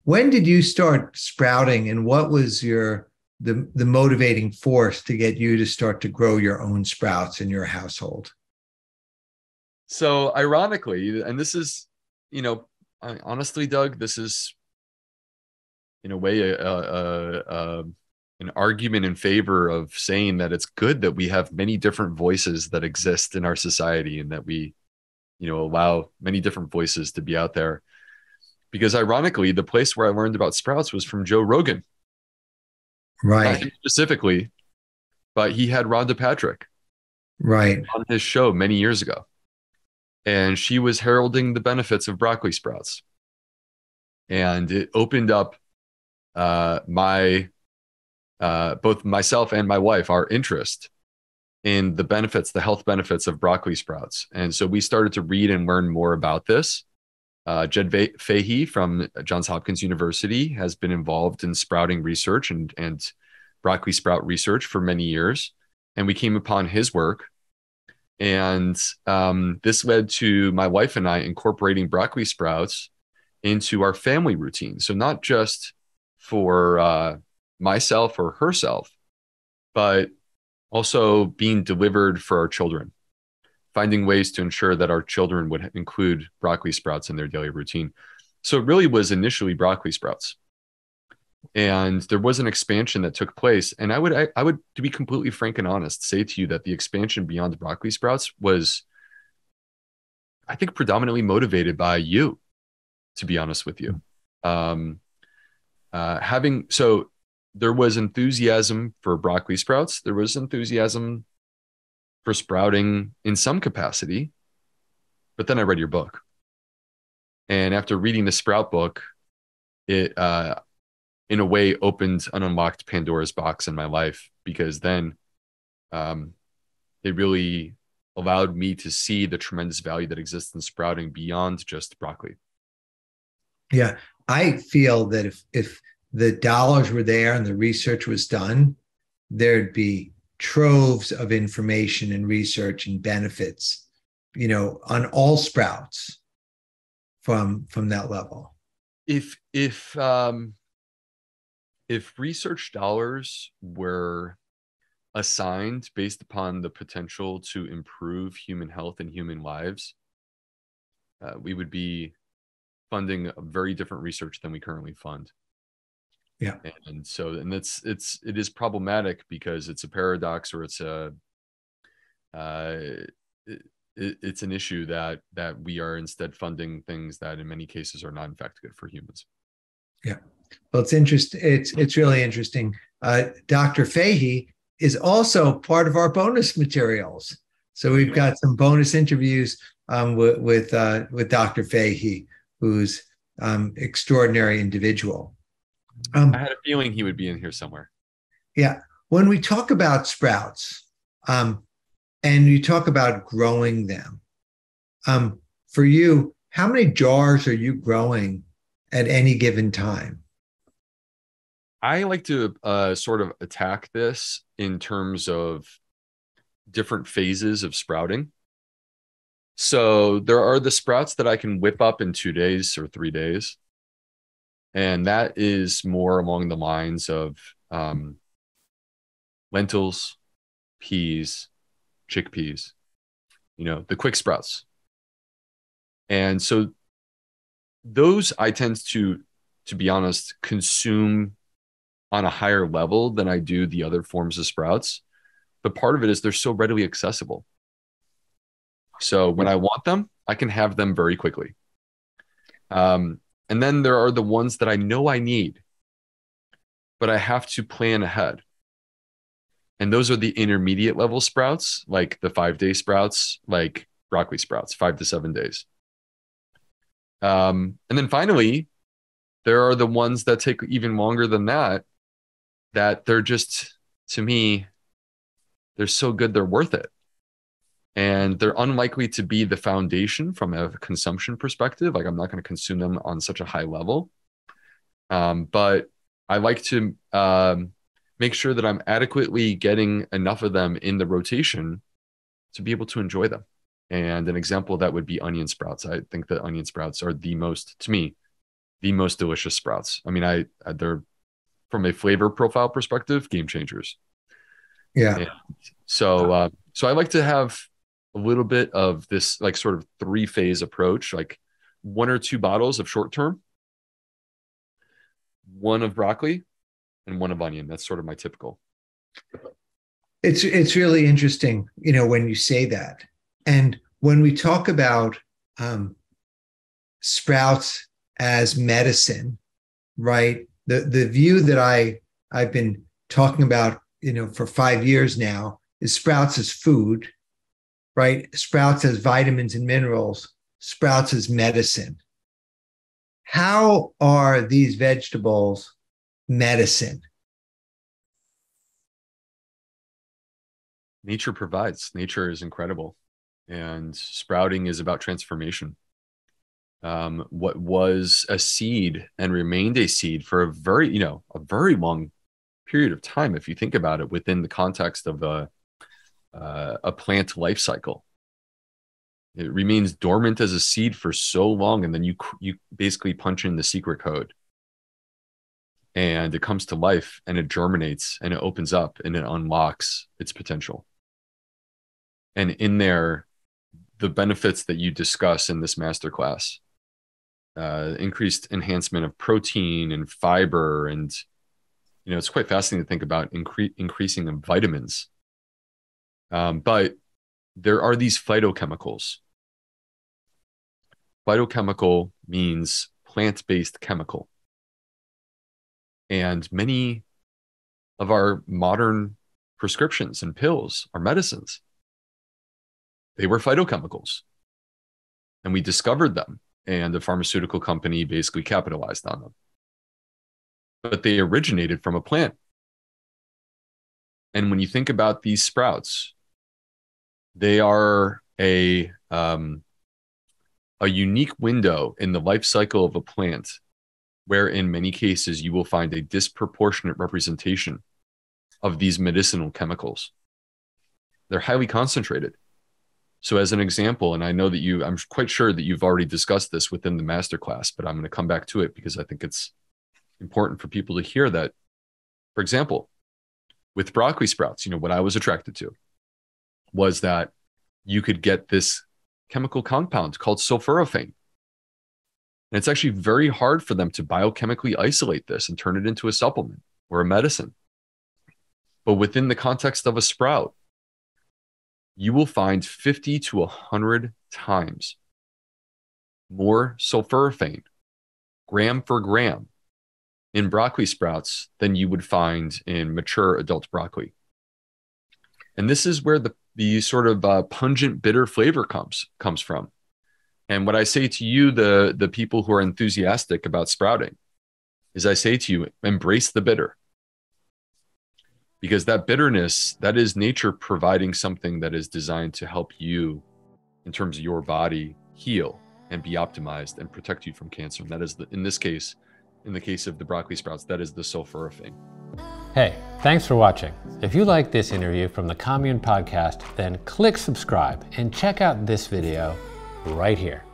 When did you start sprouting, and what was the motivating force to get you to start to grow your own sprouts in your household? So ironically, and this is, honestly, Doug, this is in a way an argument in favor of saying that it's good that we have many different voices that exist in our society, and that we, allow many different voices to be out there. Because ironically, the place where I learned about sprouts was from Joe Rogan. Right. Not him specifically, but he had Rhonda Patrick Right. on his show many years ago. And she was heralding the benefits of broccoli sprouts. And it opened up both myself and my wife, our interest in the benefits, the health benefits of broccoli sprouts. And so we started to read and learn more about this. Jed Fahey from Johns Hopkins University has been involved in sprouting research and broccoli sprout research for many years. And we came upon his work. And this led to my wife and I incorporating broccoli sprouts into our family routine. So not just for myself or herself, but also being delivered for our children, finding ways to ensure that our children would include broccoli sprouts in their daily routine. So it really was initially broccoli sprouts. And there was an expansion that took place. And I would, to be completely frank and honest, say to you that the expansion beyond broccoli sprouts was, I think, predominantly motivated by you, to be honest with you. So there was enthusiasm for broccoli sprouts. There was enthusiasm for sprouting in some capacity. But then I read your book. And after reading the Sprout book, it, in a way, opened and unlocked Pandora's box in my life, because then it really allowed me to see the tremendous value that exists in sprouting beyond just broccoli. Yeah, I feel that if the dollars were there and the research was done, there'd be troves of information and research and benefits, on all sprouts from that level. If research dollars were assigned based upon the potential to improve human health and human lives, we would be funding a very different research than we currently fund. Yeah. And it is problematic because it's a paradox, or it's an issue that we are instead funding things that in many cases are not in fact good for humans. Yeah. Well, it's interesting. It's really interesting. Dr. Fahey is also part of our bonus materials. So we've got some bonus interviews with Dr. Fahey, who's extraordinary individual. I had a feeling he would be in here somewhere. Yeah. When we talk about sprouts, and you talk about growing them, for you, how many jars are you growing at any given time? I like to sort of attack this in terms of different phases of sprouting. So there are the sprouts that I can whip up in 2 days or 3 days. And that is more along the lines of lentils, peas, chickpeas, the quick sprouts. And so those I tend to be honest, consume on a higher level than I do the other forms of sprouts. But part of it is they're so readily accessible. So when I want them, I can have them very quickly. And then there are the ones that I know I need, but I have to plan ahead. And those are the intermediate level sprouts, like the 5-day sprouts, like broccoli sprouts, 5 to 7 days. And then finally, there are the ones that take even longer than that they're just, to me, they're so good, they're worth it. And they're unlikely to be the foundation from a consumption perspective. Like, I'm not going to consume them on such a high level. But I like to make sure that I'm adequately getting enough of them in the rotation to be able to enjoy them. And an example of that would be onion sprouts. I think that onion sprouts are the the most delicious sprouts. I mean, they're, from a flavor profile perspective, game changers. Yeah. And so I like to have a little bit of this like sort of 3-phase approach, like 1 or 2 bottles of short term, 1 of broccoli, and 1 of onion. That's sort of my typical. It's really interesting, when you say that. And when we talk about sprouts as medicine, right? The view that I've been talking about, for 5 years now is sprouts as food, right? Sprouts as vitamins and minerals, sprouts as medicine. How are these vegetables medicine? Nature provides. Nature is incredible. And sprouting is about transformation. What was a seed and remained a seed for a very long period of time, if you think about it within the context of a plant life cycle. It remains dormant as a seed for so long, and then you basically punch in the secret code, and it comes to life, and it germinates, and it opens up, and it unlocks its potential. And in there, the benefits that you discuss in this masterclass, increased enhancement of protein and fiber, and it's quite fascinating to think about increasing of vitamins. But there are these phytochemicals. Phytochemical means plant-based chemical. And many of our modern prescriptions and pills are medicines. They were phytochemicals. And we discovered them, and the pharmaceutical company basically capitalized on them. But they originated from a plant. And when you think about these sprouts, they are a unique window in the life cycle of a plant, where in many cases you will find a disproportionate representation of these medicinal chemicals. They're highly concentrated. So as an example, and I know that I'm quite sure that you've already discussed this within the masterclass, but I'm going to come back to it because I think it's important for people to hear that. For example, with broccoli sprouts, what I was attracted to was that you could get this chemical compound called sulforaphane. And it's actually very hard for them to biochemically isolate this and turn it into a supplement or a medicine. But within the context of a sprout, you will find 50 to 100 times more sulforaphane, gram for gram, in broccoli sprouts than you would find in mature adult broccoli. And this is where the sort of pungent, bitter flavor comes from. And what I say to you, the people who are enthusiastic about sprouting, is I say to you, embrace the bitter. Because that bitterness, that is nature providing something that is designed to help you in terms of your body heal and be optimized and protect you from cancer. And that is, in the case of the broccoli sprouts, that is the sulforaphane. Hey, thanks for watching. If you like this interview from the Commune podcast, then click subscribe and check out this video right here.